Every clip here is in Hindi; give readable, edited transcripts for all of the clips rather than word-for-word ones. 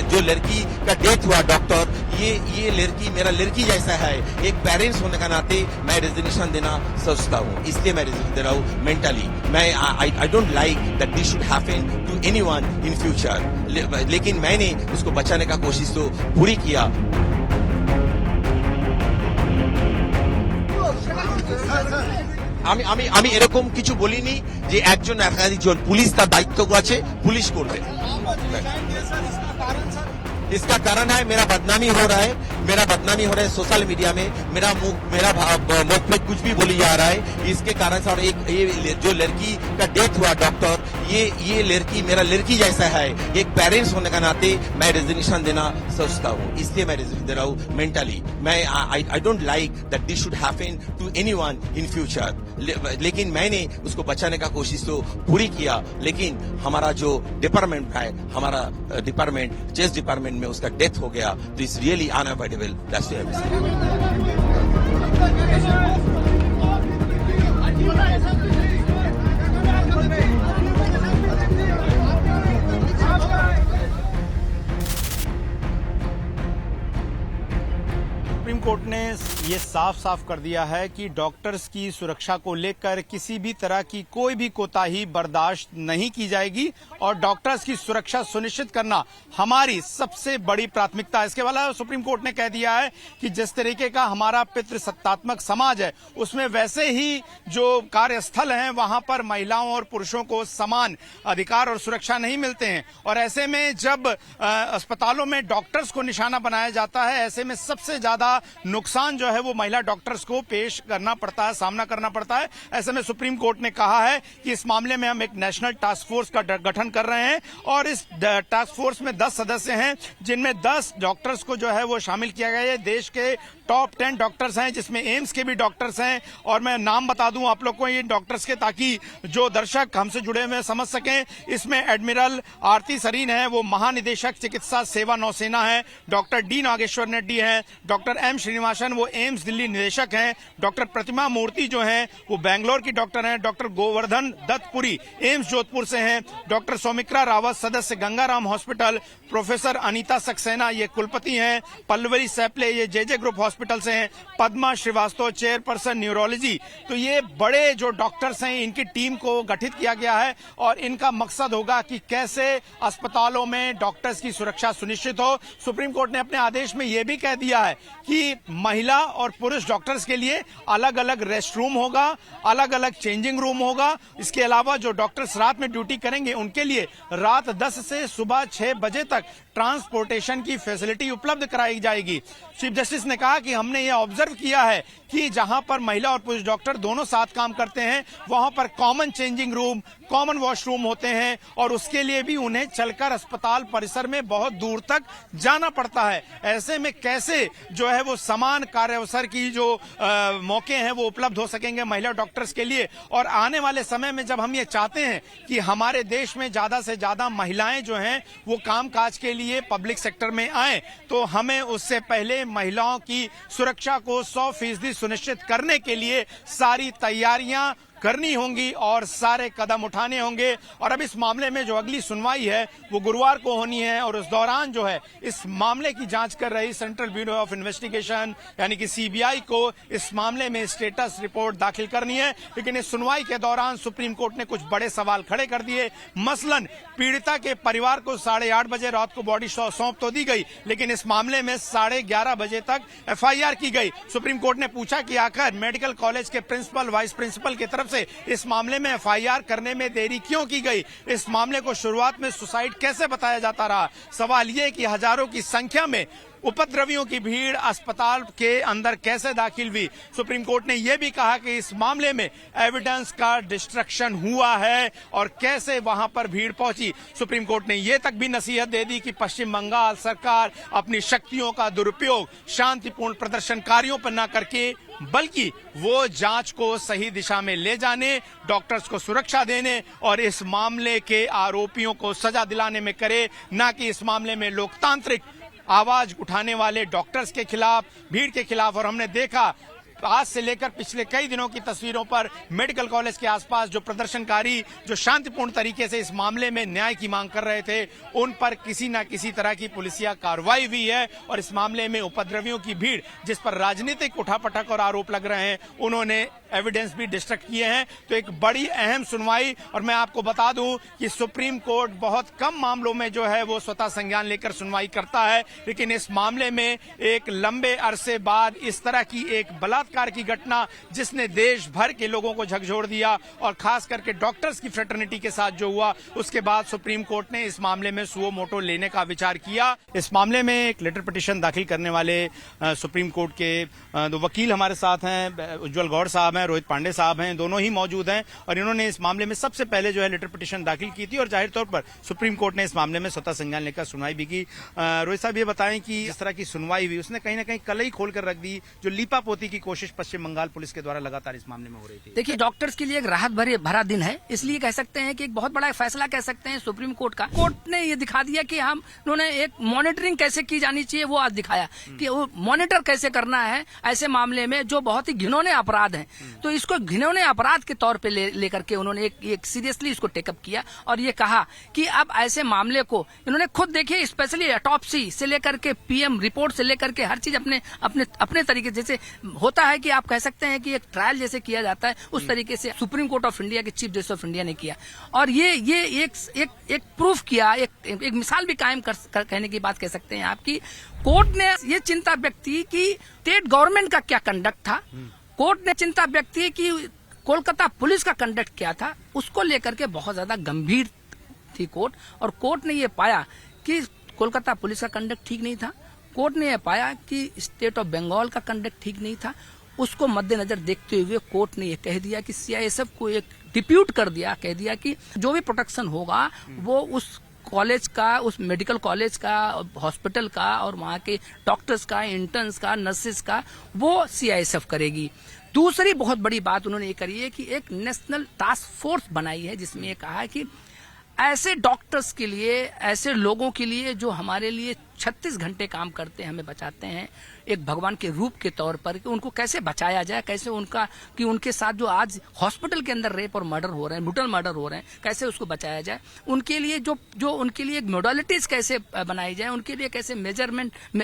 जो लड़की का डेथ हुआ डॉक्टर, ये लड़की मेरा लड़की जैसा है। एक पेरेंट्स होने का नाते मैं रेजिग्नेशन देना सोचता हूँ, इसलिए मैं रेजिग्नेशन दे रहा हूँ मेंटली। मैं I don't like that this should happen to anyone in future, लेकिन मैंने उसको बचाने का कोशिश तो पूरी किया। আমি এরকম কিছু বলিনি যে একজন একজন পুলিশ তার দায়িত্ব আছে, পুলিশ করবে। इसका कारण है मेरा बदनामी हो रहा है, सोशल मीडिया में मेरा मुख में कुछ भी बोली जा रहा है। इसके कारण से और ये जो लड़की का डेथ हुआ डॉक्टर, ये लड़की मेरा लड़की जैसा है। एक पेरेंट्स होने का नाते मैं रेजिग्नेशन देना सोचता हूँ, इसलिए मैं रेजिग्नेशन दे रहा हूँ मेंटली। मैं I don't like that this should happen to anyone in future, लेकिन मैंने उसको बचाने का कोशिश तो पूरी किया। लेकिन हमारा जो डिपार्टमेंट है, हमारा डिपार्टमेंट चेस्ट डिपार्टमेंट में उसका डेथ हो गया, तो it's really unavoidable. That's why supreme court ने ये साफ साफ कर दिया है कि डॉक्टर्स की सुरक्षा को लेकर किसी भी तरह की कोई भी कोताही बर्दाश्त नहीं की जाएगी और डॉक्टर्स की सुरक्षा सुनिश्चित करना हमारी सबसे बड़ी प्राथमिकता है। इसके अलावा सुप्रीम कोर्ट ने कह दिया है कि जिस तरीके का हमारा पितृसत्तात्मक समाज है, उसमें वैसे ही जो कार्यस्थल हैं वहां पर महिलाओं और पुरुषों को समान अधिकार और सुरक्षा नहीं मिलते हैं। और ऐसे में जब अस्पतालों में डॉक्टर्स को निशाना बनाया जाता है, ऐसे में सबसे ज्यादा नुकसान जो है वो महिला डॉक्टर्स को पेश करना पड़ता है, सामना करना पड़ता है। ऐसे में सुप्रीम कोर्ट ने कहा है कि इस मामले में हम एक नेशनल टास्क फोर्स का गठन कर रहे हैं और इस टास्क फोर्स में 10 सदस्य हैं, जिनमें 10 डॉक्टर्स को जो है वो शामिल किया गया है। देश के टॉप 10 डॉक्टर्स हैं, जिसमें एम्स के भी डॉक्टर्स हैं। और मैं नाम बता दूं आप लोग को ये डॉक्टर्स के, ताकि जो दर्शक हमसे जुड़े हुए समझ सकें। इसमें एडमिरल आरती सरीन है, वो महानिदेशक चिकित्सा सेवा नौसेना है। डॉक्टर डी नागेश्वर रेड्डी हैं। डॉक्टर एम श्रीनिवासन, वो एम्स दिल्ली निदेशक हैं। डॉक्टर प्रतिमा मूर्ति जो हैं वो बेंगलोर की डॉक्टर हैं। डॉक्टर गोवर्धन दत्तपुरी एम्स जोधपुर से हैं। डॉक्टर सौमित्रा रावत सदस्य गंगाराम हॉस्पिटल। प्रोफेसर अनीता सक्सेना ये कुलपति हैं। पल्लवी सैपले ये जेजे ग्रुप हॉस्पिटल से हैं। Padma Srivastava chairperson neurology. तो ये बड़े जो डॉक्टर्स हैं, इनकी टीम को गठित किया गया है और इनका मकसद होगा कि कैसे अस्पतालों में डॉक्टर्स की सुरक्षा सुनिश्चित हो। सुप्रीम कोर्ट ने अपने आदेश में यह भी कह दिया है कि महिला और पुरुष डॉक्टर्स के लिए अलग अलग रेस्ट रूम होगा, अलग अलग चेंजिंग रूम होगा। इसके अलावा जो डॉक्टर्स रात में ड्यूटी करेंगे, उनके लिए रात 10 से सुबह 6 बजे तक ट्रांसपोर्टेशन की फैसिलिटी उपलब्ध कराई जाएगी। चीफ जस्टिस ने कहा कि हमने ये ऑब्जर्व किया है कि जहां पर महिला और पुरुष डॉक्टर दोनों साथ काम करते हैं, वहां पर common changing room, common washroom होते हैं और उसके लिए भी उन्हें चलकर अस्पताल परिसर में बहुत दूर तक जाना पड़ता है। ऐसे में कैसे जो है वो समान कार्य अवसर की जो मौके हैं वो उपलब्ध हो सकेंगे महिला डॉक्टर्स के लिए। और आने वाले समय में जब हम ये चाहते हैं कि हमारे देश में ज्यादा से ज्यादा महिलाएं जो हैं वो कामकाज के लिए पब्लिक सेक्टर में आए, तो हमें उससे पहले महिलाओं की सुरक्षा को 100% सुनिश्चित करने के लिए सारी तैयारियां करनी होंगी और सारे कदम उठाने होंगे। और अब इस मामले में जो अगली सुनवाई है वो गुरुवार को होनी है और उस दौरान जो है इस मामले की जांच कर रही सेंट्रल ब्यूरो ऑफ इन्वेस्टिगेशन यानी कि सीबीआई को इस मामले में स्टेटस रिपोर्ट दाखिल करनी है। लेकिन इस सुनवाई के दौरान सुप्रीम कोर्ट ने कुछ बड़े सवाल खड़े कर दिए। मसलन पीड़िता के परिवार को 8:30 बजे रात को बॉडी सौंप तो दी गई, लेकिन इस मामले में 11:30 बजे तक एफआईआर की गई। सुप्रीम कोर्ट ने पूछा कि आखिर मेडिकल कॉलेज के प्रिंसिपल, वाइस प्रिंसिपल की तरफ से इस मामले में एफआईआर करने में देरी क्यों की गई? इस मामले को शुरुआत में सुसाइड कैसे बताया जाता रहा? सवाल ये कि हजारों की संख्या में उपद्रवियों की भीड़ अस्पताल के अंदर कैसे दाखिल हुई? सुप्रीम कोर्ट ने यह भी कहा कि इस मामले में एविडेंस का डिस्ट्रक्शन हुआ है और कैसे वहां पर भीड़ पहुंची। सुप्रीम कोर्ट ने यह तक भी नसीहत दे दी कि पश्चिम बंगाल सरकार अपनी शक्तियों का दुरुपयोग शांतिपूर्ण प्रदर्शनकारियों पर न करके बल्कि वो जांच को सही दिशा में ले जाने, डॉक्टर्स को सुरक्षा देने और इस मामले के आरोपियों को सजा दिलाने में करे, न कि इस मामले में लोकतांत्रिक आवाज उठाने वाले डॉक्टर्स के खिलाफ, भीड़ के खिलाफ। और हमने देखा आज से लेकर पिछले कई दिनों की तस्वीरों पर मेडिकल कॉलेज के आसपास जो प्रदर्शनकारी जो शांतिपूर्ण तरीके से इस मामले में न्याय की मांग कर रहे थे, उन पर किसी न किसी तरह की पुलिसिया कार्रवाई हुई है और इस मामले में उपद्रवियों की भीड़, जिस पर राजनीतिक उठापटक और आरोप लग रहे हैं, उन्होंने एविडेंस भी डिस्ट्रक्ट किए हैं। तो एक बड़ी अहम सुनवाई, और मैं आपको बता दूं कि सुप्रीम कोर्ट बहुत कम मामलों में जो है वो स्वतः संज्ञान लेकर सुनवाई करता है, लेकिन इस मामले में एक लंबे अरसे बाद इस तरह की एक बलात्कार की घटना जिसने देश भर के लोगों को झकझोर दिया और खास करके डॉक्टर्स की फ्रेटर्निटी के साथ जो हुआ, उसके बाद सुप्रीम कोर्ट ने इस मामले में सुओ मोटो लेने का विचार किया। इस मामले में एक लेटर पिटीशन दाखिल करने वाले सुप्रीम कोर्ट के दो वकील हमारे साथ हैं, उज्जवल गौड़ साहब हैं, रोहित पांडे साहब हैं, दोनों ही मौजूद हैं और इन्होंने इस मामले में सबसे पहले जो है लेटर पिटीशन दाखिल की थी और जाहिर तौर पर सुप्रीम कोर्ट ने इस मामले में स्वतः संज्ञान लेकर सुनवाई भी की। रोहित साहब ये बताएं कि इस तरह की सुनवाई हुई, उसने कहीं ना कहीं कलई खोल कर रख दी जो लीपापोती की कोशिश पश्चिम बंगाल पुलिस के द्वारा लगातार इस मामले में हो रही थी। देखिए, डॉक्टर्स के लिए एक राहत भरा दिन है, इसलिए कह सकते हैं कि एक बहुत बड़ा फैसला कह सकते हैं सुप्रीम कोर्ट का। कोर्ट ने ये दिखा दिया कि हम उन्होंने एक मॉनिटरिंग कैसे की जानी चाहिए वो आज दिखाया कि वो मॉनिटर कैसे करना है ऐसे मामले में जो बहुत ही घिनौने अपराध हैं। तो इसको घिनौने अपराध के तौर पे लेकर के उन्होंने एक सीरियसली इसको टेकअप किया और ये कहा कि अब ऐसे मामले को इन्होंने खुद देखिए, स्पेशली ऑटोप्सी से लेकर के पीएम रिपोर्ट से लेकर के हर चीज अपने तरीके, जैसे होता है कि आप कह सकते हैं कि एक ट्रायल जैसे किया जाता है, उस तरीके से सुप्रीम कोर्ट ऑफ इंडिया के चीफ जस्टिस ऑफ इंडिया ने किया और ये एक प्रूफ किया, एक मिसाल भी कायम कहने की बात कह सकते हैं आप कि कोर्ट ने ये चिंता व्यक्त की कि स्टेट गवर्नमेंट का क्या कंडक्ट था, कोर्ट ने चिंता व्यक्त की कि कोलकाता पुलिस का कंडक्ट क्या था, उसको लेकर के बहुत ज्यादा गंभीर थी कोर्ट। और कोर्ट ने ये पाया कि कोलकाता पुलिस का कंडक्ट ठीक नहीं था, कोर्ट ने यह पाया कि स्टेट ऑफ बंगाल का कंडक्ट ठीक नहीं था। उसको मद्देनजर देखते हुए कोर्ट ने यह कह दिया कि सीआईएसएफ को एक डिप्यूट कर दिया, कह दिया कि जो भी प्रोटेक्शन होगा वो उस कॉलेज का, उस मेडिकल कॉलेज का, हॉस्पिटल का और वहाँ के डॉक्टर्स का, इंटर्न्स का, नर्सेस का, वो सीआईएसएफ करेगी। दूसरी बहुत बड़ी बात उन्होंने ये करी है कि एक नेशनल टास्क फोर्स बनाई है जिसमें ये कहा है कि ऐसे डॉक्टर्स के लिए, ऐसे लोगों के लिए जो हमारे लिए 36 घंटे काम करते हैं, हमें बचाते हैं एक भगवान के रूप के तौर पर, कि उनको कैसे बचाया जाए, कैसे उनके साथ जो आज हॉस्पिटल के अंदर रेप और मर्डर हो रहे हैं, ब्रूटल मर्डर हो रहे हैं, कैसे उसको बचाया जाए, उनके लिए जो उनके लिए मोडालिटीज कैसे बनाई जाए, उनके लिए कैसे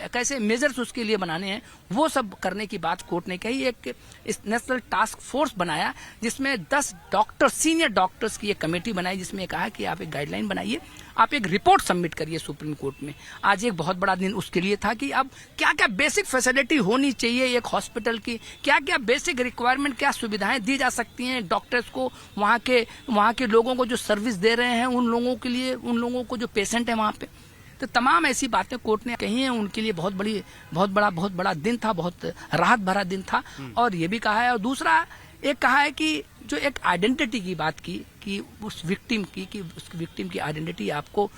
कैसे मेजर्स उसके लिए बनाने हैं, वो सब करने की बात कोर्ट ने कही। एक नेशनल टास्क फोर्स बनाया जिसमें 10 डॉक्टर, सीनियर डॉक्टर्स की एक कमेटी बनाई जिसमें कहा कि आप एक गाइडलाइन बनाइए, आप एक रिपोर्ट सबमिट करिए सुप्रीम कोर्ट में। आज एक बहुत बड़ा दिन उसके लिए था कि अब क्या क्या बेसिक फैसिलिटी होनी चाहिए एक हॉस्पिटल की, क्या क्या बेसिक रिक्वायरमेंट, क्या सुविधाएं दी जा सकती हैं डॉक्टर्स को, वहाँ के लोगों को जो सर्विस दे रहे हैं, उन लोगों के लिए, उन लोगों को जो पेशेंट है वहाँ पे। तो तमाम ऐसी बातें कोर्ट ने कही हैं, उनके लिए बहुत बड़ा दिन था, बहुत राहत भरा दिन था। और ये भी कहा है, और दूसरा एक कहा है कि जो एक आइडेंटिटी की बात की कि उस विक्टिम की आइडेंटिटी आपको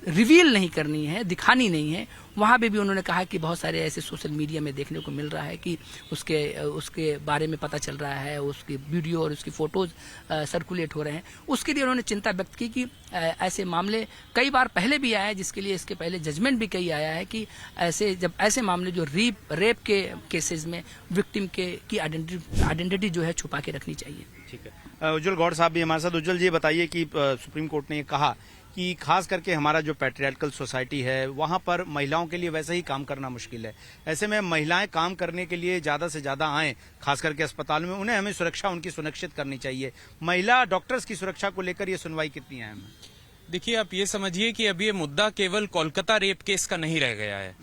रिवील नहीं करनी है, दिखानी नहीं है। वहाँ भी उन्होंने कहा कि बहुत सारे ऐसे सोशल मीडिया में देखने को मिल रहा है कि उसके बारे में पता चल रहा है, उसकी वीडियो और उसकी फोटोज सर्कुलेट हो रहे हैं। उसके लिए उन्होंने चिंता व्यक्त की कि ऐसे मामले कई बार पहले भी आए हैं, जिसके लिए इसके पहले जजमेंट भी कई आया है कि ऐसे मामले जो रेप के केसेस में विक्टिम की आइडेंटिटी जो है छुपा के रखनी चाहिए। ठीक है, उज्जवल गौड़ साहब भी हमारे साथ। उज्जवल जी बताइए कि सुप्रीम कोर्ट ने ये कहा कि खास करके हमारा जो पैट्रियार्कल सोसाइटी है वहां पर महिलाओं के लिए वैसे ही काम करना मुश्किल है। ऐसे में महिलाएं काम करने के लिए ज्यादा से ज्यादा आएं, खास करके अस्पताल में, उन्हें हमें सुरक्षा उनकी सुनिश्चित करनी चाहिए। महिला डॉक्टर्स की सुरक्षा को लेकर ये सुनवाई कितनी अहम है? देखिए, आप ये समझिए कि अब ये मुद्दा केवल कोलकाता रेप केस का नहीं रह गया है।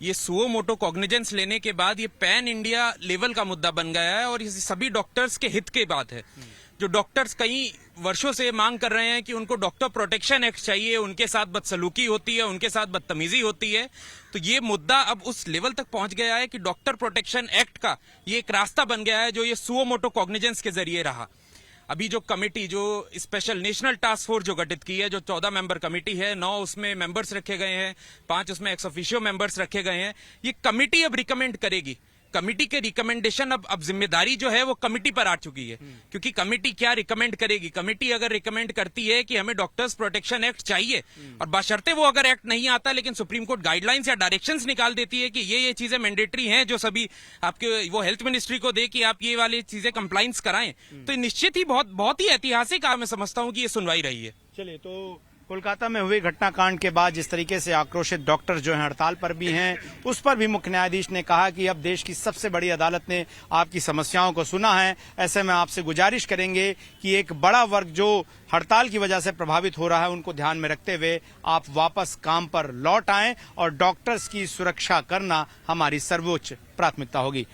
ये सुओ मोटो कॉग्निजेंस लेने के बाद ये पैन इंडिया लेवल का मुद्दा बन गया है और ये सभी डॉक्टर्स के हित की बात है। जो डॉक्टर्स कई वर्षों से मांग कर रहे हैं कि उनको डॉक्टर प्रोटेक्शन एक्ट चाहिए, उनके साथ बदसलूकी होती है, उनके साथ बदतमीजी होती है, तो ये मुद्दा अब उस लेवल तक पहुंच गया है कि डॉक्टर प्रोटेक्शन एक्ट का ये एक रास्ता बन गया है जो ये सुओ मोटो कॉग्निजेंस के जरिए रहा। अभी जो कमेटी, जो स्पेशल नेशनल टास्क फोर्स जो गठित की है, जो 14 मेंबर कमेटी है, 9 उसमें मेंबर्स रखे गए हैं, 5 उसमें एक्स ऑफिशियो मेंबर्स रखे गए हैं, ये कमेटी अब रिकमेंड करेगी कमिटी के रिकमेंडेशन अब जिम्मेदारी जो है वो कमिटी पर आ चुकी है, क्योंकि कमिटी क्या रिकमेंड करेगी। कमिटी अगर रिकमेंड करती है कि हमें डॉक्टर्स प्रोटेक्शन एक्ट चाहिए, और बशर्ते वो अगर एक्ट नहीं आता लेकिन सुप्रीम कोर्ट गाइडलाइंस या डायरेक्शंस निकाल देती है कि ये चीजें मैंडेटरी हैं जो सभी आपके वो हेल्थ मिनिस्ट्री को दे कि आप ये वाली चीजें कंप्लाइंस कराएं, तो निश्चित ही बहुत ही ऐतिहासिक मैं समझता हूं कि ये सुनवाई रही है। चलिए, तो कोलकाता में हुए घटनाकांड के बाद जिस तरीके से आक्रोशित डॉक्टर जो हैं हड़ताल पर भी हैं, उस पर भी मुख्य न्यायाधीश ने कहा कि अब देश की सबसे बड़ी अदालत ने आपकी समस्याओं को सुना है। ऐसे में आपसे गुजारिश करेंगे कि एक बड़ा वर्ग जो हड़ताल की वजह से प्रभावित हो रहा है उनको ध्यान में रखते हुए आप वापस काम पर लौट आएं और डॉक्टर्स की सुरक्षा करना हमारी सर्वोच्च प्राथमिकता होगी।